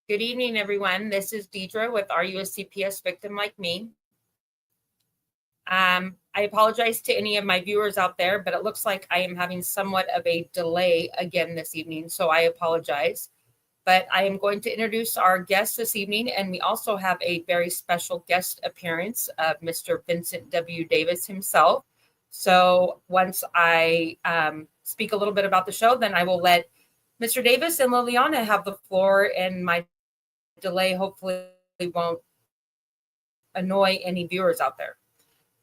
Good evening, everyone. This is Deidre with Are You a CPS Victim Like Me? I apologize to any of my viewers out there, but it looks like I am having somewhat of a delay again this evening, so I apologize. But I am going to introduce our guest this evening, and we also have a very special guest appearance of Mr. Vincent W. Davis himself. So once I speak a little bit about the show, then I will let Mr. Davis and Liliana have the floor, and my delay hopefully won't annoy any viewers out there.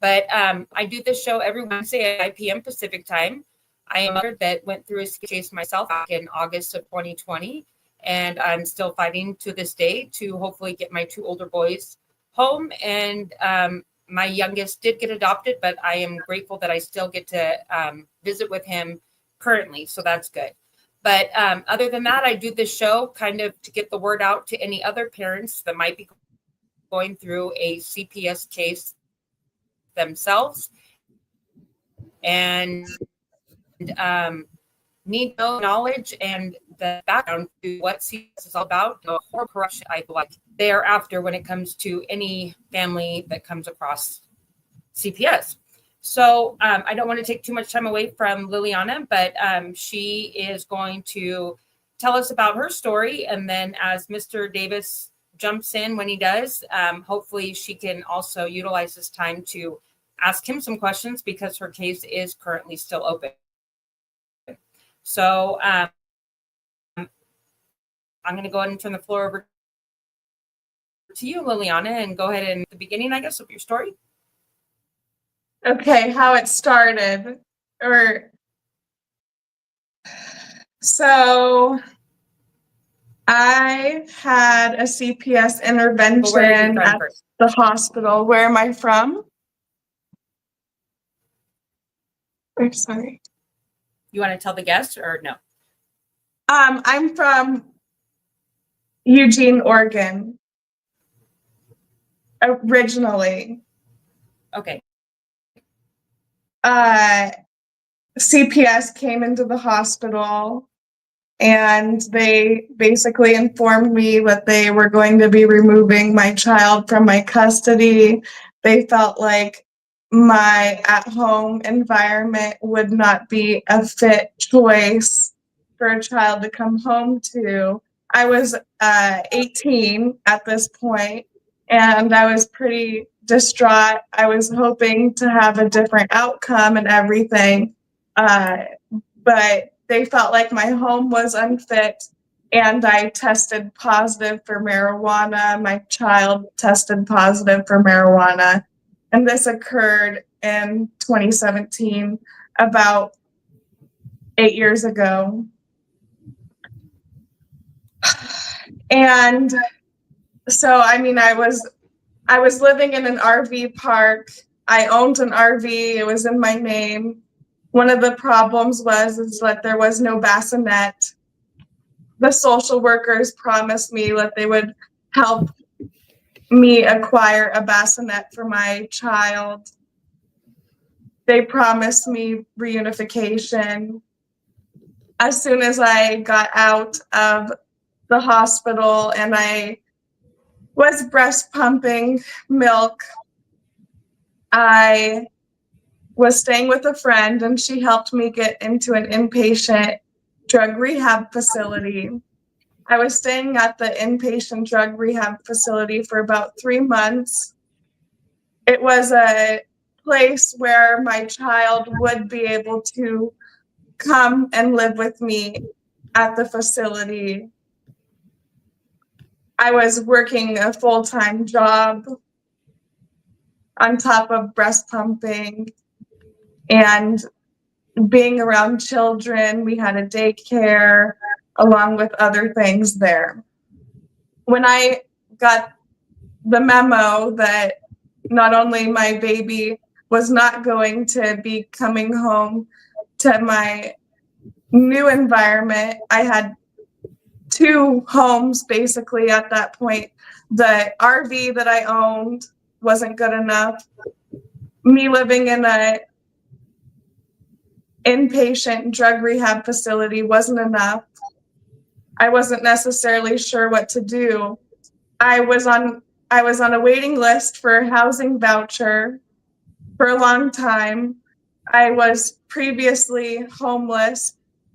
But I do this show every Wednesday at 5 p.m. Pacific time. I am a mother that went through a case myself back in August of 2020, and I'm still fighting to this day to hopefully get my two older boys home. And my youngest did get adopted, but I am grateful that I still get to visit with him currently, so that's good. But other than that, I do this show kind of to get the word out to any other parents that might be going through a CPS case themselves and need no knowledge and the background to what CPS is all about, the horror corruption I feel like they're after when it comes to any family that comes across CPS. So I don't want to take too much time away from Liliana, but she is going to tell us about her story. And then as Mr. Davis jumps in when he does, hopefully she can also utilize this time to ask him some questions because her case is currently still open. So I'm going to go ahead and turn the floor over to you, Liliana, and go ahead and the beginning, I guess, of your story. Okay, how it started. So I had a CPS intervention at the hospital. Where am I from? I'm sorry. You want to tell the guests or no? I'm from Eugene, Oregon. Originally. Okay. CPS came into the hospital and they basically informed me that they were going to be removing my child from my custody. They felt like my at-home environment would not be a fit choice for a child to come home to. I was 18 at this point, and I was pretty distraught. I was hoping to have a different outcome and everything, but they felt like my home was unfit, and I tested positive for marijuana. My child tested positive for marijuana. And this occurred in 2017, about 8 years ago. And so, I mean, I was living in an RV park. I owned an RV. It was in my name. One of the problems is that there was no bassinet. The social workers promised me that they would help me acquire a bassinet for my child. They promised me reunification. As soon as I got out of the hospital and I was breast pumping milk, I was staying with a friend and she helped me get into an inpatient drug rehab facility. I was staying at the inpatient drug rehab facility for about 3 months. It was a place where my child would be able to come and live with me at the facility. I was working a full-time job on top of breast pumping and being around children. We had a daycare along with other things there. When I got the memo that not only my baby was not going to be coming home to my new environment, I had 2 homes basically at that point. The RV that I owned wasn't good enough. Me living in a inpatient drug rehab facility wasn't enough. I wasn't necessarily sure what to do. I was on a waiting list for a housing voucher for a long time. I was previously homeless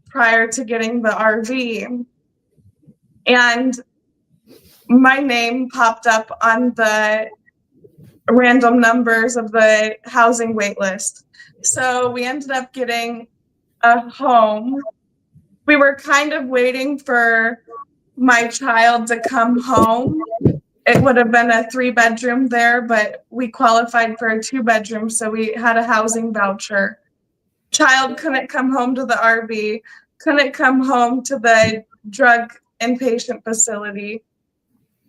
prior to getting the RV. And my name popped up on the random numbers of the housing wait list. So we ended up getting a home. We were kind of waiting for my child to come home. It would have been a 3-bedroom there, but we qualified for a 2-bedroom, so we had a housing voucher. Child couldn't come home to the RV, couldn't come home to the drug inpatient facility.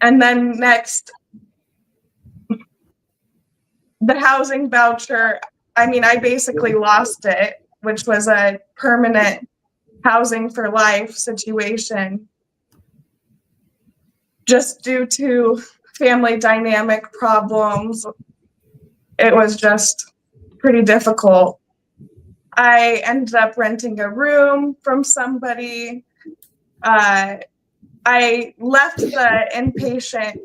And then next, the housing voucher, I mean, I basically lost it, which was a permanent housing for life situation, just due to family dynamic problems. It was just pretty difficult. I ended up renting a room from somebody. I left the inpatient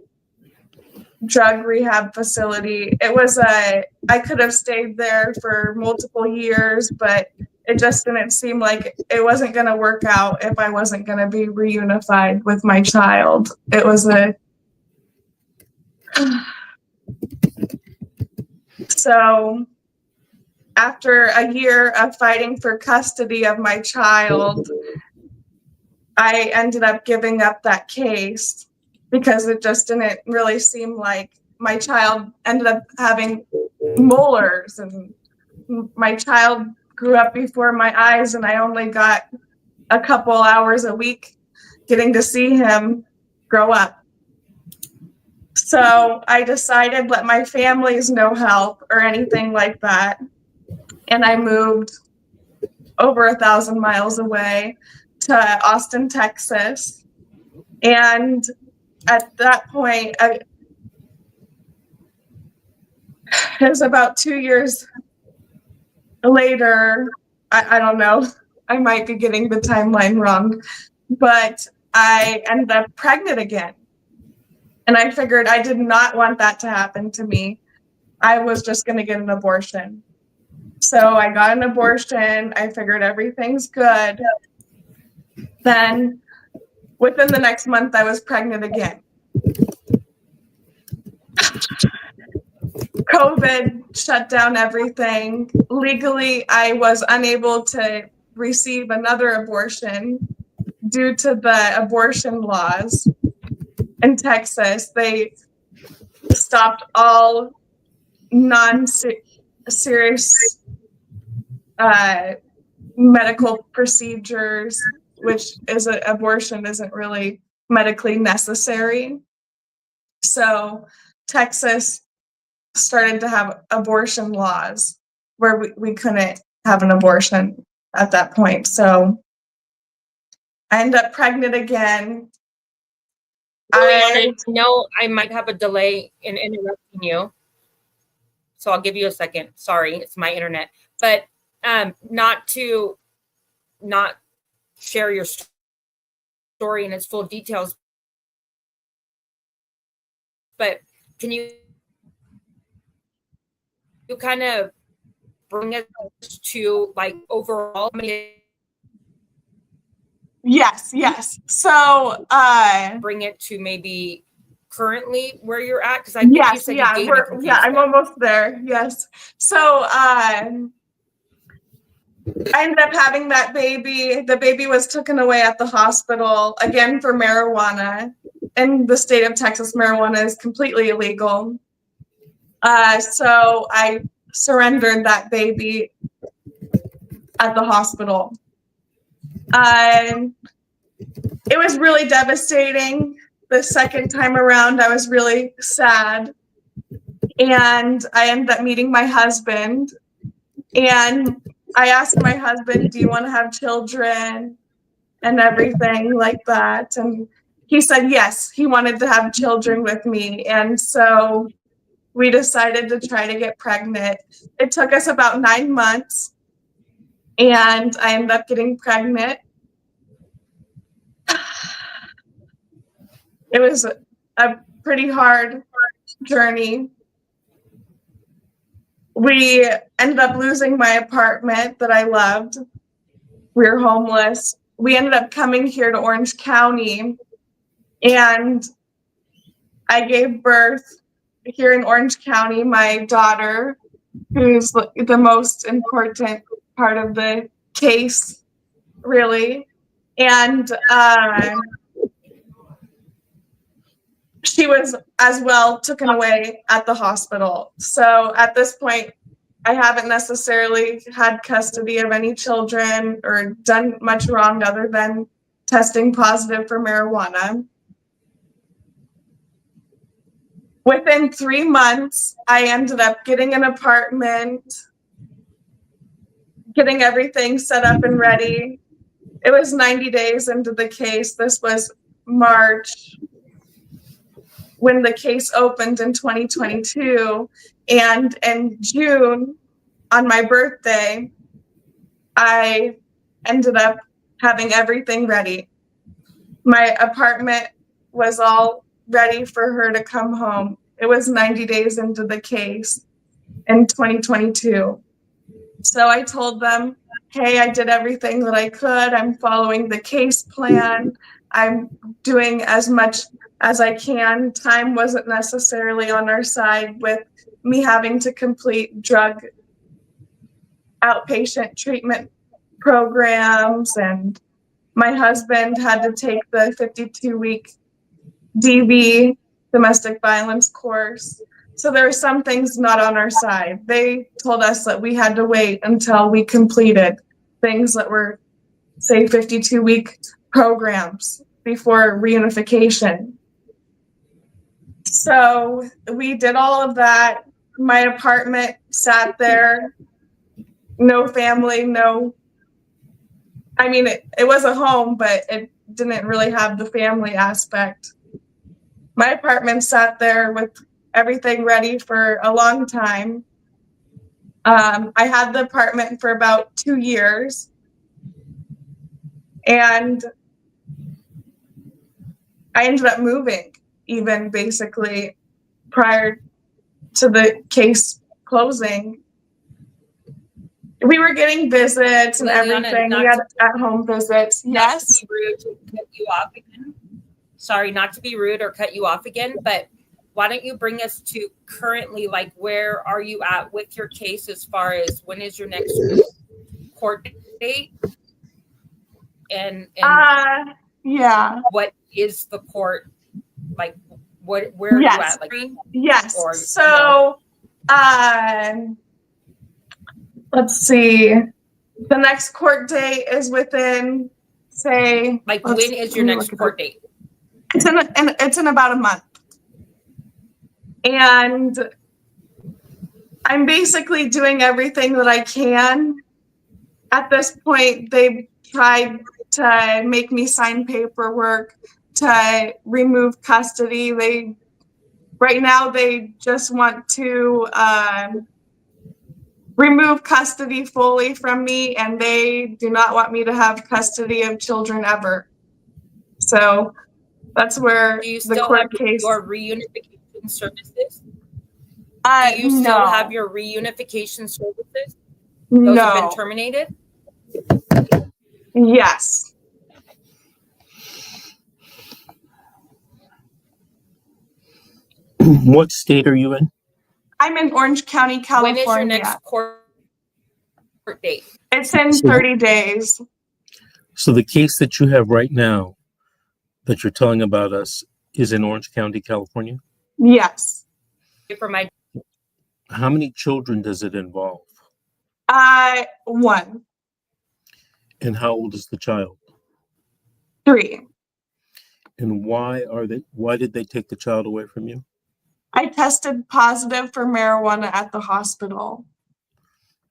drug rehab facility. I could have stayed there for multiple years, but it just didn't seem like it wasn't going to work out if I wasn't going to be reunified with my child. It was so after a year of fighting for custody of my child, I ended up giving up that case because it just didn't really seem like my child ended up having molars, and my child grew up before my eyes, and I only got a couple hours a week getting to see him grow up. So I decided let my families no help or anything like that. And I moved over 1,000 miles away to Austin, Texas. And at that point, it was about 2 years later. I don't know, I might be getting the timeline wrong, but I ended up pregnant again. And I figured I did not want that to happen to me. I was just going to get an abortion. So I got an abortion. I figured everything's good. Then within the next month, I was pregnant again. COVID shut down everything. Legally, I was unable to receive another abortion due to the abortion laws in Texas. They stopped all non-serious medical procedures, which is abortion isn't really medically necessary. So Texas started to have abortion laws where we couldn't have an abortion at that point. So I ended up pregnant again. I know I might have a delay in interrupting you, so I'll give you a second. Sorry, it's my internet. But not to not share your story in its full details, but can you kind of bring it to like overall? Yes. So bring it to maybe currently where you're at, because I think you said you I'm almost there. Yes. So I ended up having that baby. The baby was taken away at the hospital again for marijuana. In the state of Texas, marijuana is completely illegal. So I surrendered that baby at the hospital. It was really devastating. The second time around, I was really sad. And I ended up meeting my husband. And I asked my husband, do you want to have children? And everything like that. And he said yes, he wanted to have children with me. And so we decided to try to get pregnant. It took us about 9 months. And I ended up getting pregnant. It was a pretty hard journey. We ended up losing my apartment that I loved. We were homeless. We ended up coming here to Orange County, and I gave birth here in Orange County, my daughter, who's the most important part of the case, really. And she was as well taken away at the hospital. So at this point, I haven't necessarily had custody of any children or done much wrong other than testing positive for marijuana. Within 3 months, I ended up getting an apartment, getting everything set up and ready. It was 90 days into the case. This was March when the case opened in 2022. And in June, on my birthday, I ended up having everything ready. My apartment was all ready for her to come home. It was 90 days into the case in 2022. So I told them, hey, I did everything that I could. I'm following the case plan. I'm doing as much as I can. Time wasn't necessarily on our side with me having to complete drug outpatient treatment programs, and my husband had to take the 52-week DV, domestic violence course. So there were some things not on our side. They told us that we had to wait until we completed things that were, say, 52-week programs before reunification. So we did all of that. My apartment sat there, no family, it was a home, but it didn't really have the family aspect. My apartment sat there with everything ready for a long time. I had the apartment for about 2 years, and I ended up moving even basically prior to the case closing. We were getting visits and everything. We had at-home visits. Yes. Not to be rude to cut you off again. Sorry, not to be rude or cut you off again, but why don't you bring us to currently, like, where are you at with your case as far as when is your next court date? And yeah. What is the court like? Where are you at? Like, yes. Or, so, let's see. The next court date is within, say, like, when is your next court date? It's in about a month. And I'm basically doing everything that I can. At this point, they've tried to make me sign paperwork to remove custody. Right now they just want to remove custody fully from me, and they do not want me to have custody of children ever. So that's where do you the still court have case. Your reunification services? Do you still have your reunification services? Those have been terminated? Yes. What state are you in? I'm in Orange County, California. When is your next court date? It's in 30 days. So the case that you have right now that you're telling about us is in Orange County, California? Yes. How many children does it involve? 1. And how old is the child? 3. And why did they take the child away from you? I tested positive for marijuana at the hospital.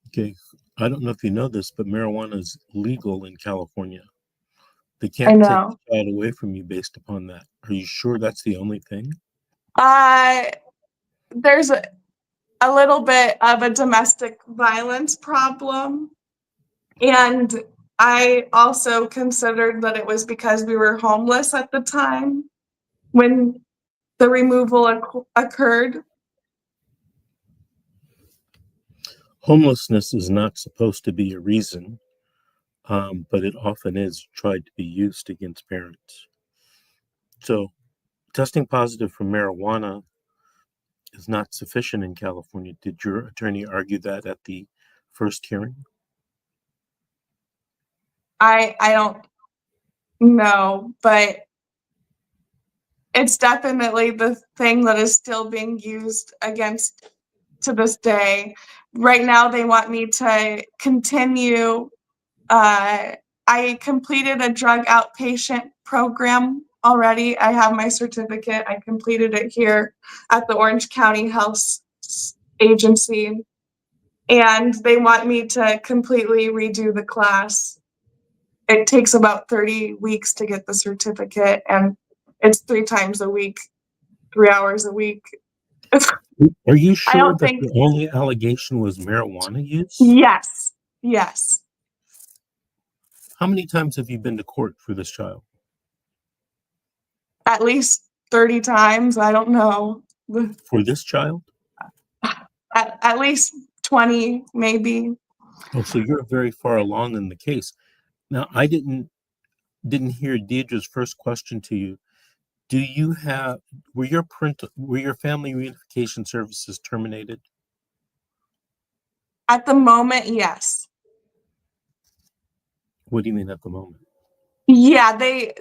Okay. I don't know if you know this, but marijuana is legal in California. They can't take the child away from you based upon that. Are you sure that's the only thing? There's a little bit of a domestic violence problem. And I also considered that it was because we were homeless at the time. when the removal occurred. Homelessness is not supposed to be a reason, but it often is tried to be used against parents. So testing positive for marijuana is not sufficient in California. Did your attorney argue that at the first hearing? I don't know, but it's definitely the thing that is still being used against to this day. Right now, they want me to continue. I completed a drug outpatient program already. I have my certificate. I completed it here at the Orange County Health Agency. And they want me to completely redo the class. It takes about 30 weeks to get the certificate, and it's 3 times a week, 3 hours a week. Are you I sure don't that think. the only allegation was marijuana use? Yes. Yes. How many times have you been to court for this child? At least 30 times. I don't know. For this child? At least 20, maybe. Oh, so you're very far along in the case. Now, I didn't hear Deidre's first question to you. Do you have were your family reunification services terminated? At the moment, yes. What do you mean at the moment? Yeah, they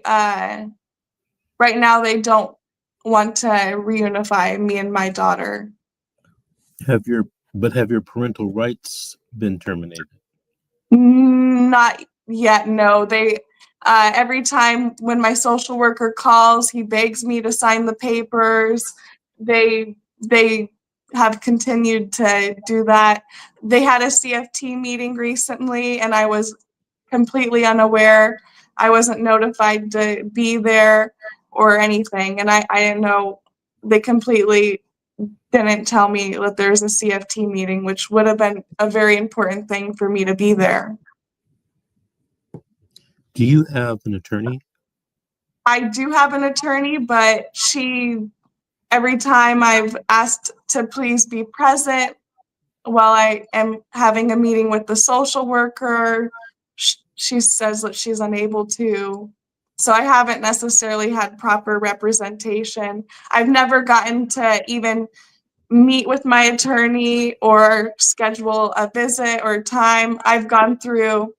right now they don't want to reunify me and my daughter. Have your parental rights been terminated? Not yet, no. They every time when my social worker calls, he begs me to sign the papers. They have continued to do that. They had a CFT meeting recently, and I was completely unaware. I wasn't notified to be there or anything, and I didn't know. They completely didn't tell me that there's a CFT meeting, which would have been a very important thing for me to be there. Do you have an attorney? I do have an attorney, but every time I've asked to please be present while I am having a meeting with the social worker, she says that she's unable to. So I haven't necessarily had proper representation. I've never gotten to even meet with my attorney or schedule a visit or time. I've gone through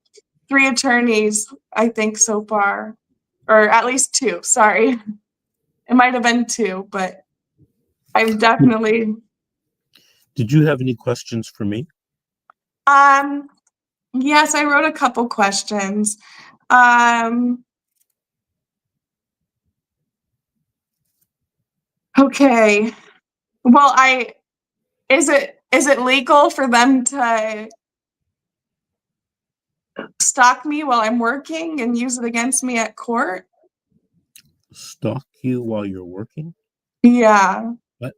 3 attorneys, I think, so far, or at least 2. Sorry, it might have been 2, but I've definitely. Did you have any questions for me? Yes, I wrote a couple questions. Okay. Well, is it legal for them to stalk me while I'm working and use it against me at court? Stalk you while you're working? Yeah.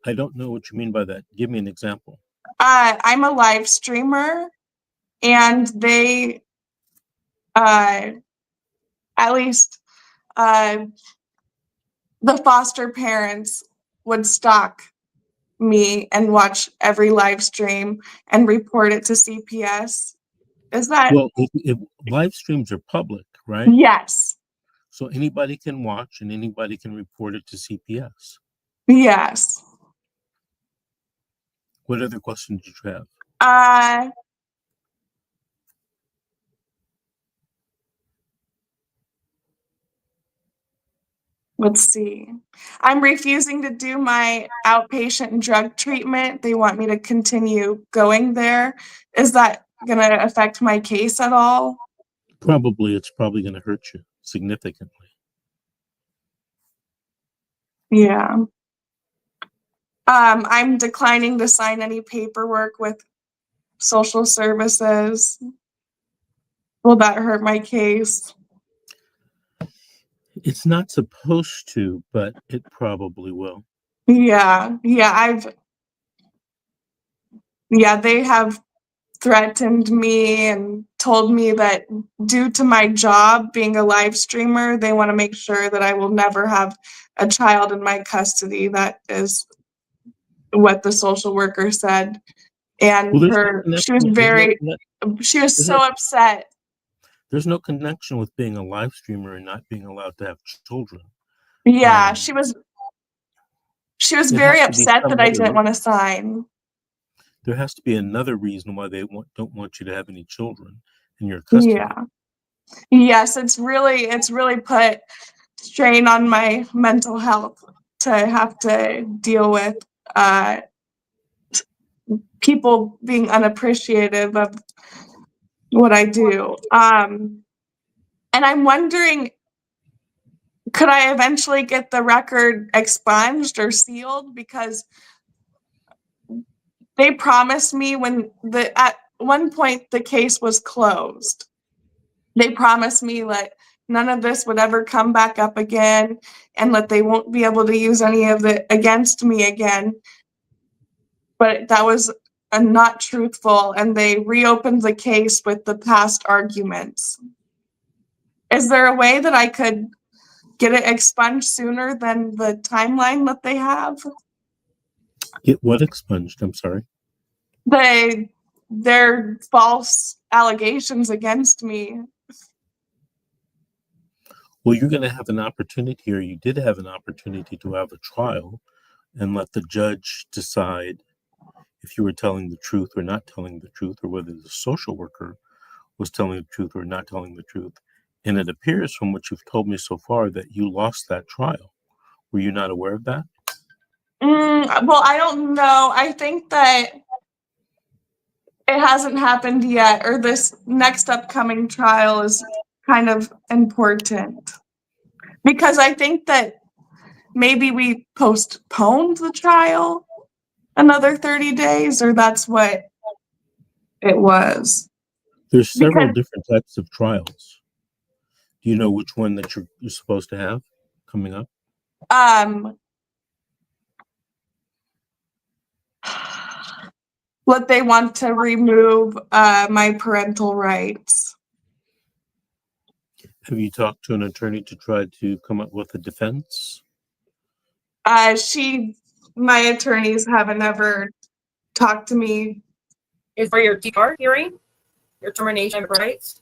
I don't know what you mean by that. Give me an example. I'm a live streamer, and they, at least, the foster parents would stalk me and watch every live stream and report it to CPS. Is that? Well, if live streams are public, right? Yes. So anybody can watch and anybody can report it to CPS. Yes. What other questions did you have? Let's see. I'm refusing to do my outpatient drug treatment. They want me to continue going there. Is that going to affect my case at all? Probably. It's probably going to hurt you significantly. Yeah. I'm declining to sign any paperwork with social services. Will that hurt my case? It's not supposed to, but it probably will. Yeah. They have threatened me and told me that due to my job being a live streamer, they want to make sure that I will never have a child in my custody. That is what the social worker said. And she was so upset. There's no connection with being a live streamer and not being allowed to have children. Yeah, she was very upset that I didn't want to sign. There has to be another reason why they don't want you to have any children in your custody. Yeah. Yes, it's really put strain on my mental health to have to deal with people being unappreciative of what I do. And I'm wondering, could I eventually get the record expunged or sealed? Because they promised me at one point the case was closed. They promised me that none of this would ever come back up again and that they won't be able to use any of it against me again. But that was not truthful, and they reopened the case with the past arguments. Is there a way that I could get it expunged sooner than the timeline that they have? Get what expunged? I'm sorry. Their false allegations against me. Well, you're going to have an opportunity, or you did have an opportunity to have a trial and let the judge decide if you were telling the truth or not telling the truth, or whether the social worker was telling the truth or not telling the truth. And it appears from what you've told me so far that you lost that trial. Were you not aware of that? Well, I don't know. I think that it hasn't happened yet, or this next upcoming trial is kind of important. Because I think that maybe we postponed the trial another 30 days, or that's what it was. There's several different types of trials. Do you know which one that you're supposed to have coming up? What they want to remove my parental rights. Have you talked to an attorney to try to come up with a defense? My attorneys haven't ever talked to me. Is for your TR hearing, your termination of rights?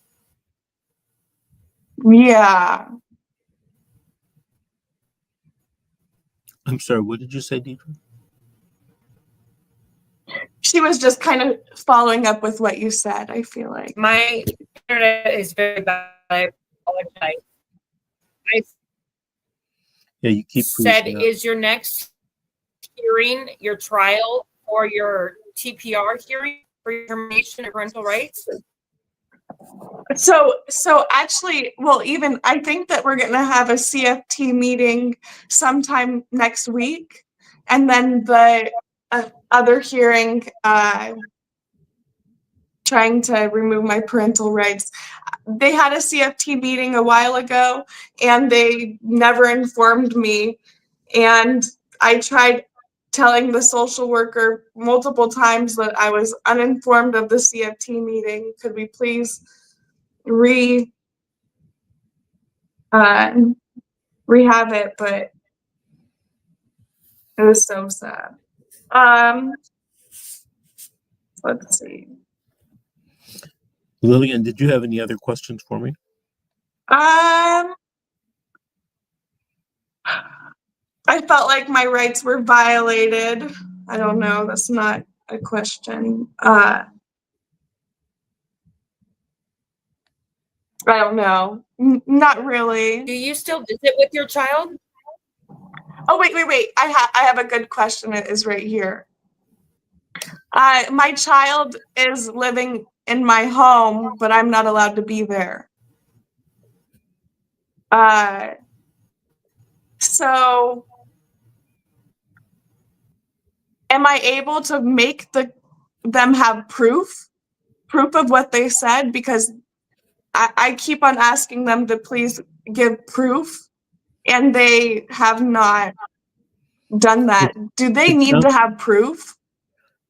Yeah. I'm sorry, what did you say, Deidre? She was just kind of following up with what you said, I feel like. My internet is very bad. I apologize. You keep said, is your next hearing your trial or your TPR hearing for your termination of parental rights? So actually, well, even I think that we're going to have a CFT meeting sometime next week, and then the other hearing trying to remove my parental rights. They had a CFT meeting a while ago, and they never informed me. And I tried telling the social worker multiple times that I was uninformed of the CFT meeting. Could we please rehab it? But it was so sad. Let's see. Lillian, did you have any other questions for me? I felt like my rights were violated. I don't know. That's not a question. I don't know. Not really. Do you still visit with your child? Oh, wait. I have a good question. It is right here. My child is living in my home, but I'm not allowed to be there. So am I able to make them have proof of what they said? Because I keep on asking them to please give proof, and they have not done that. Do they need to have proof?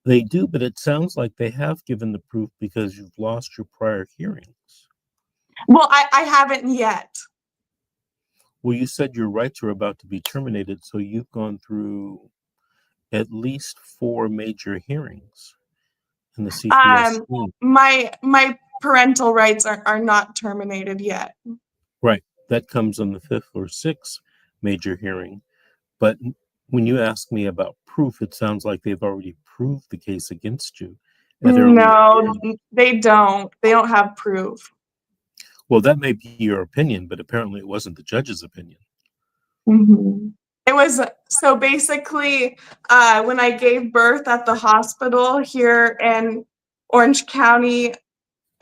They do, but it sounds like they have given the proof because you've lost your prior hearings. Well, I haven't yet. Well, you said your rights are about to be terminated, so you've gone through at least 4 major hearings in the CPS Um, scheme. my parental rights are not terminated yet. Right. That comes on the 5th or 6th major hearing. But when you ask me about proof, it sounds like they've already proved the case against you at earlier No, hearings. they don't. They don't have proof. Well, that may be your opinion, but apparently it wasn't the judge's opinion. Mm-hmm. It was so basically when I gave birth at the hospital here in Orange County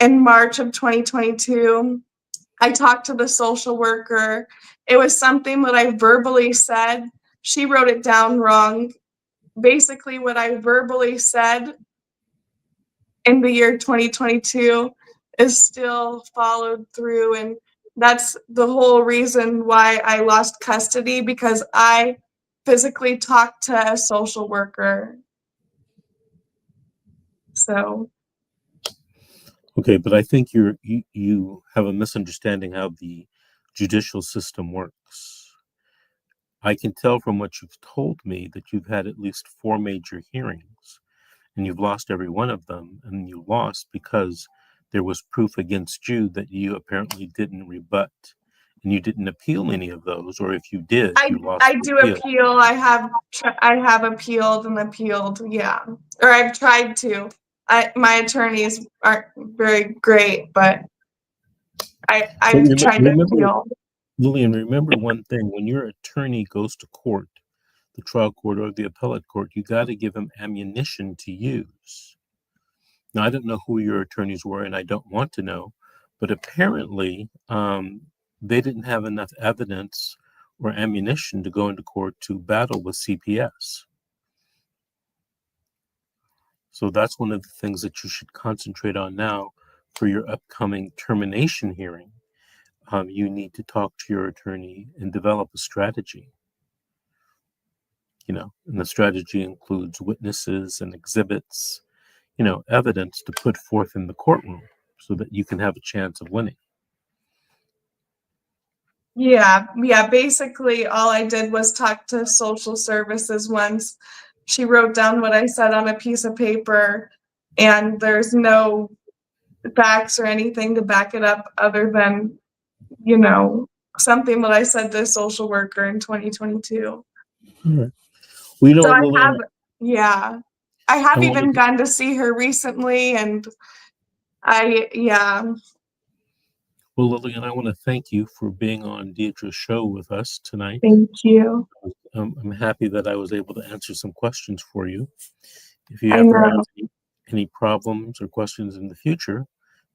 in March of 2022. I talked to the social worker. It was something that I verbally said. She wrote it down wrong. Basically, what I verbally said in the year 2022 is still followed through. And that's the whole reason why I lost custody, because I physically talked to a social worker. So, Okay, but I think you have a misunderstanding how the judicial system works. I can tell from what you've told me that you've had at least 4 major hearings and you've lost every one of them, and you lost because there was proof against you that you apparently didn't rebut, and you didn't appeal any of those, or if you did, you lost I the do appeal. appeal. I have appealed and appealed. Yeah, or I've tried to. My attorneys aren't very great, but But I've tried to remember, appeal. Lillian, remember one thing: when your attorney goes to court, the trial court or the appellate court, you got to give him ammunition to use. Now, I don't know who your attorneys were, and I don't want to know, but apparently they didn't have enough evidence or ammunition to go into court to battle with CPS. So that's one of the things that you should concentrate on now for your upcoming termination hearing. You need to talk to your attorney and develop a strategy. And the strategy includes witnesses and exhibits, evidence to put forth in the courtroom so that you can have a chance of winning. Yeah. Basically, all I did was talk to social services once. She wrote down what I said on a piece of paper, and there's no facts or anything to back it up other than, something that I said to a social worker in 2022. All right. Well, So I Lillian, have, yeah, I I have want even to, gone to see her recently, and yeah. Lillian, I want to thank you for being on Deidre's show with us tonight. Thank you. I'm happy that I was able to answer some questions for you. If you I ever have know. any problems or questions in the future,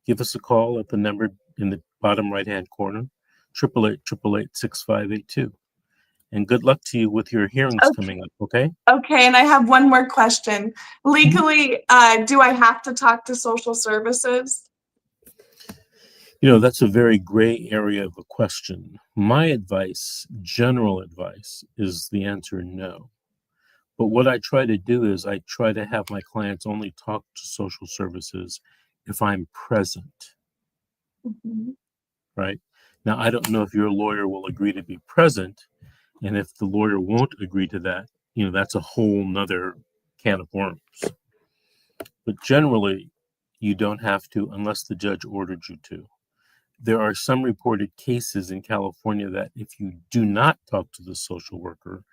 give us a call at the number in the bottom right-hand corner, 888-888-6582. And good luck to you with your hearings Okay. coming up, okay? Okay, and I have one more question. Mhm. Legally, do I have to talk to social services? That's a very gray area of a question. My advice, general advice, is the answer no. But what I try to do is I try to have my clients only talk to social services if I'm present, Mhm. right? Now, I don't know if your lawyer will agree to be present. And if the lawyer won't agree to that, that's a whole nother can of worms. But generally, you don't have to unless the judge ordered you to. There are some reported cases in California that if you do not talk to the social worker,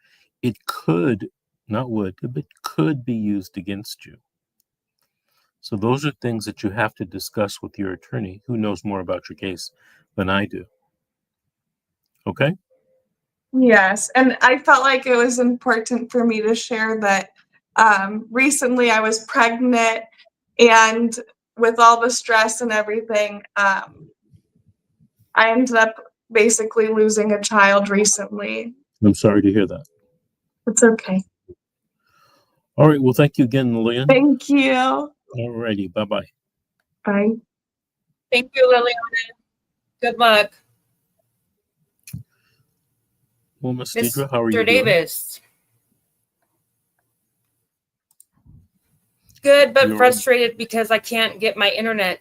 it could, not would, but could be used against you. So those are things that you have to discuss with your attorney who knows more about your case than I do. Okay? Yes, and I felt like it was important for me to share that recently I was pregnant, and with all the stress and everything, I ended up basically losing a child recently. I'm sorry to hear that. It's okay. All right. Well, thank you again, Lillian. Thank you. All righty. Bye-bye. Bye. Thank you, Liliana. Good luck. Well, Miss Deidre, how are Mr. you doing? Davis. Good, but You're frustrated because I can't get my internet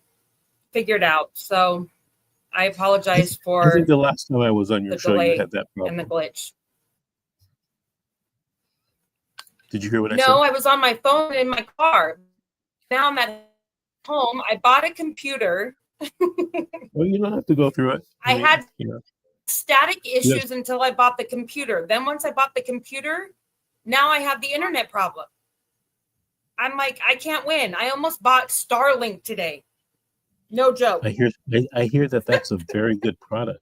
figured out. So I apologize I for think the last time I was on your the show, you delay had that and the problem. glitch. Did you hear what I No, said? I was on my phone in my car. Now I'm at home. I bought a computer. Well, you don't have to go through it. I had you static have, issues until I bought the computer. Then once I bought the computer, now I have the internet problem. I'm like, I can't win. I almost bought Starlink today. No joke. I hear that that's a very good product,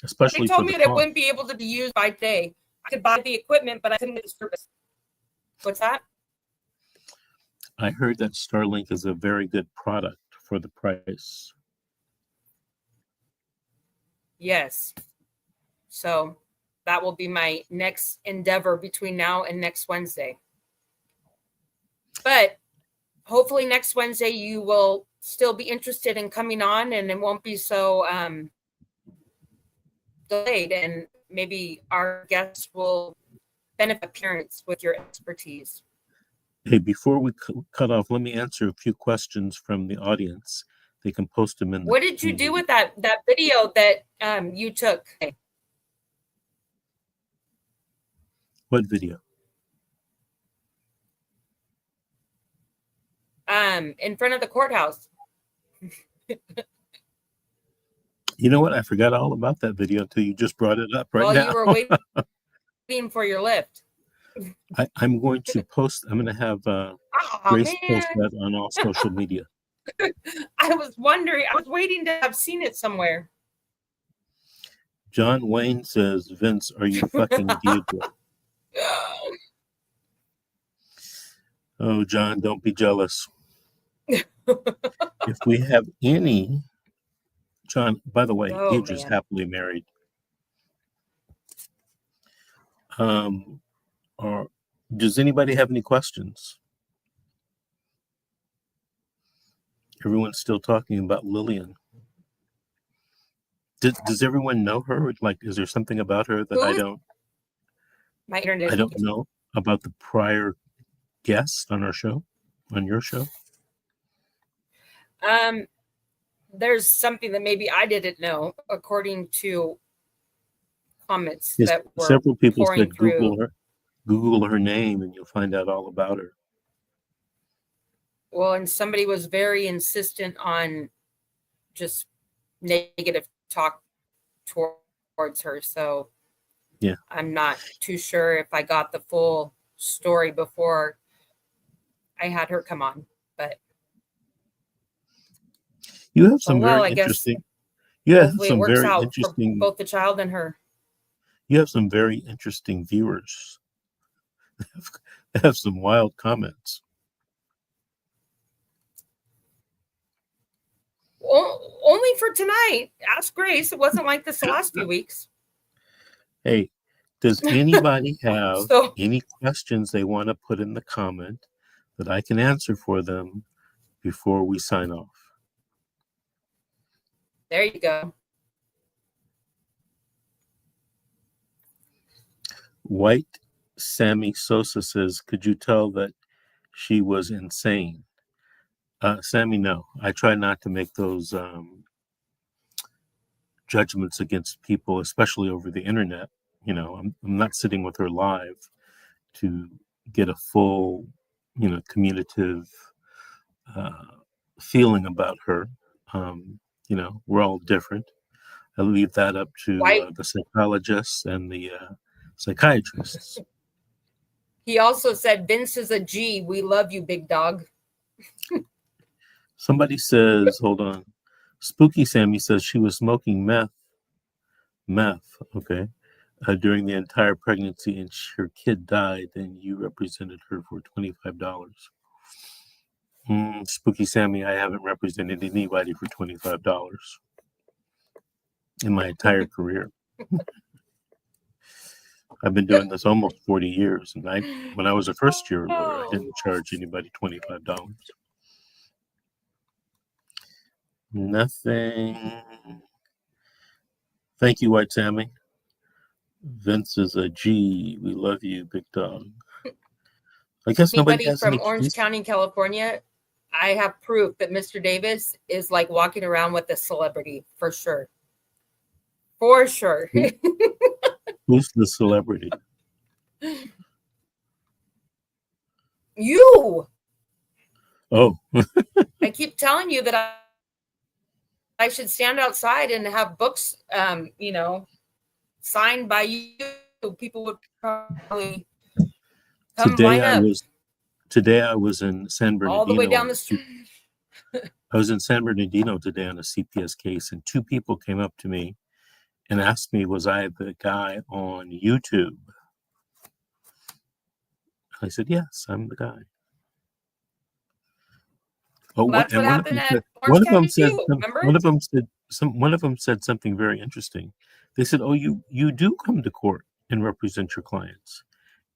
They especially told for me the that it cost. wouldn't be able to be used by day. I could buy the equipment, but I couldn't get the service. What's that? I heard that Starlink is a very good product for the price. Yes. So that will be my next endeavor between now and next Wednesday. But hopefully next Wednesday you will still be interested in coming on and it won't be so delayed, and maybe our guests will benefit parents with your expertise. Hey, before we cut off, let me answer a few questions from the audience. They can post them in the. What did you do with that video that you took? What video? In front of the courthouse. You know what? I forgot all about that video until you just brought it up right now. You were waiting for your lift. I'm going to post. I'm going to have Grace post that on all social media. I was wondering. I was waiting to have seen it somewhere. John Wayne says, Vince, are you fucking Deidre? Oh, John, don't be jealous. If we have any, John, by the way, Deidre's happily married. Or does anybody have any questions? Everyone's still talking about Lillian. Does everyone know her? Like, is there something about her that I don't know about the prior guest on our show, on your show? There's something that maybe I didn't know, according to comments that were several people said through. Google her name and you'll find out all about her. Well, and somebody was very insistent on just negative talk towards her. So yeah, I'm not too sure if I got the full story before I had her come on, but you have some very interesting. Yeah, some very interesting. Both the child and her. You have some very interesting viewers. They have some wild comments. Only for tonight. Ask Grace. It wasn't like this the last few weeks. Hey, does anybody have any questions they want to put in the comment that I can answer for them before we sign off? There you go. White Sammy Sosa says, could you tell that she was insane? Sammy, no. I try not to make those judgments against people, especially over the internet. You know, I'm not sitting with her live to get a full, communicative feeling about her. We're all different. I leave that up to the psychologists and the psychiatrists. He also said, Vince is a G. We love you, big dog. Somebody says, hold on. Spooky Sammy says she was smoking meth, okay, during the entire pregnancy and her kid died, and you represented her for $25. Spooky Sammy, I haven't represented anybody for $25 in my entire career. I've been doing this almost 40 years, and when I was a first-year lawyer, I didn't charge anybody $25. Nothing. Thank you, White Sammy. Vince is a G. We love you, big dog. I guess nobody has from any Orange County, California I have proof that Mr. Davis is like walking around with a celebrity for sure. For sure. Who's the celebrity? You. Oh, I keep telling you that I should stand outside and have books, signed by you. People would probably come today line I up was in San all the way Bernardino down the street. I was in San Bernardino today on a CPS case, and two people came up to me and asked me, was I the guy on YouTube? I said, yes, I'm the guy. Oh, Well, that's what happened at Orange County too. Remember? One of them said something very interesting. They said, "Oh, you do come to court and represent your clients."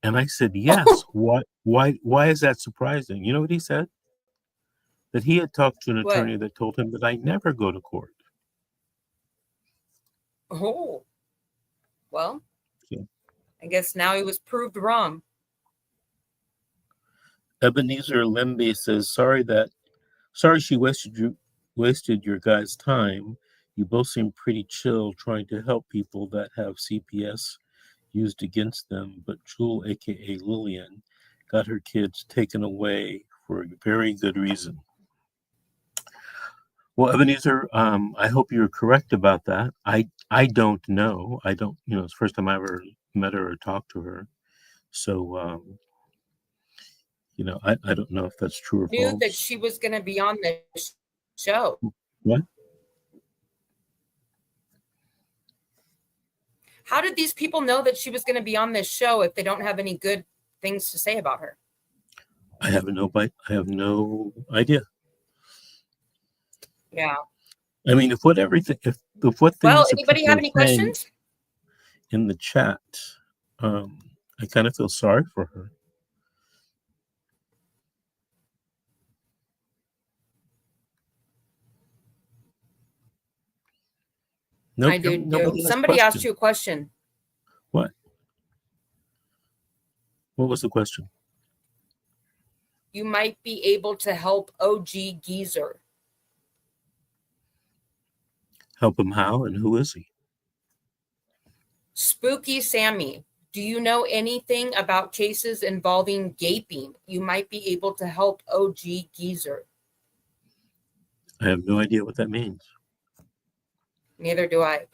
And I said, "Yes." Why is that surprising? You know what he said? That he had talked to an What? attorney that told him that I never go to court. Oh, well, Yeah. I guess now he was proved wrong. Ebenezer Lembe says, sorry she wasted your guys' time. You both seem pretty chill trying to help people that have CPS used against them, but Jewel, aka Lillian, got her kids taken away for a very good reason. Well, Ebenezer, I hope you're correct about that. I don't know. It's the first time I ever met her or talked to her. So, I don't know if that's true or Knew false. that she was going to be on the show. What? How did these people know that she was going to be on this show if they don't have any good things to say about her? I have no idea. Yeah. I mean, if what things Well, that anybody people have are any saying questions? in the chat, I kind of feel sorry for her. Nope, I do. Somebody asked you a question. What? What was the question? You might be able to help OG Geezer. Help him how, and who is he? Spooky Sammy. Do you know anything about cases involving gaping? You might be able to help OG Geezer. I have no idea what that means. Neither do I.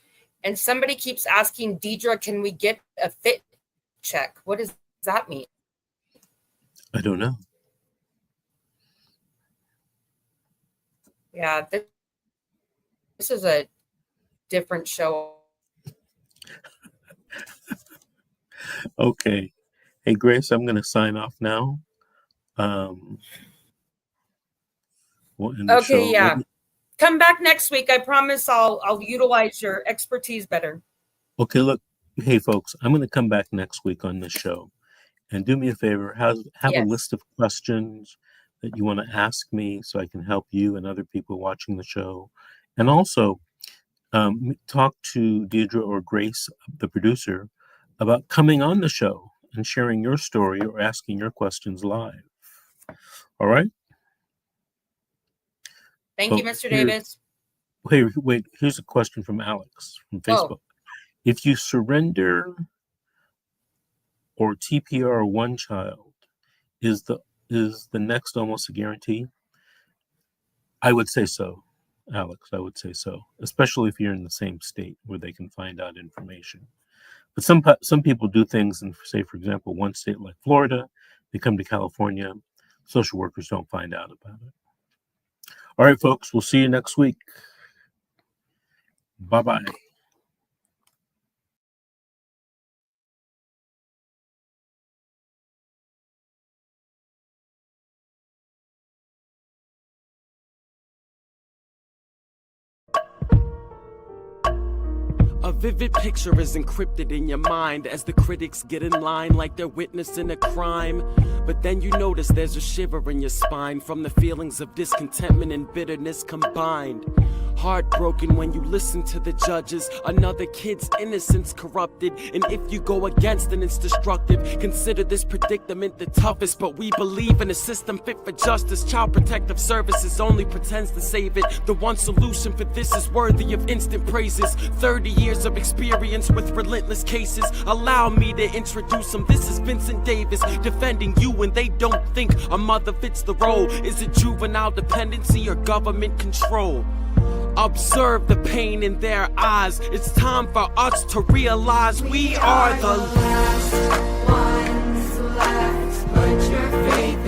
And somebody keeps asking, Deidre, can we get a fit check? What does that mean? I don't know. Yeah, this is a different show. Okay. Hey, Grace, I'm going to sign off now. We'll end the show. Yeah. Come back next week. I promise I'll utilize your expertise better. Okay, look. Hey, folks, I'm going to come back next week on this show. And do me a favor, have a list of questions that you want to ask me so I can help you and other people watching the show. And also talk to Deidre or Grace, the producer, about coming on the show and sharing your story or asking your questions live. All right? Thank you, Mr. Davis. Wait, here's a question from Alex from Facebook. If you surrender or TPR one child, is the next almost a guarantee? I would say so, Alex. I would say so, especially if you're in the same state where they can find out information. But some people do things, and say, for example, one state like Florida, they come to California, social workers don't find out about it. All right, folks, we'll see you next week. Bye-bye. A vivid picture is encrypted in your mind as the critics get in line like they're witnessing a crime. But then you notice there's a shiver in your spine from the feelings of discontentment and bitterness combined. Heartbroken when you listen to the judges. Another kid's innocence corrupted, and if you go against it, it's destructive. Consider this predicament the toughest, but we believe in a system fit for justice. Child Protective Services only pretends to save it. The one solution for this is worthy of instant praises. 30 years of experience with relentless cases. Allow me to introduce them. This is Vincent Davis, defending you when they don't think a mother fits the role. Is it juvenile dependency or government control? Observe the pain in their eyes. It's time for us to realize we are the last ones left. Put your faith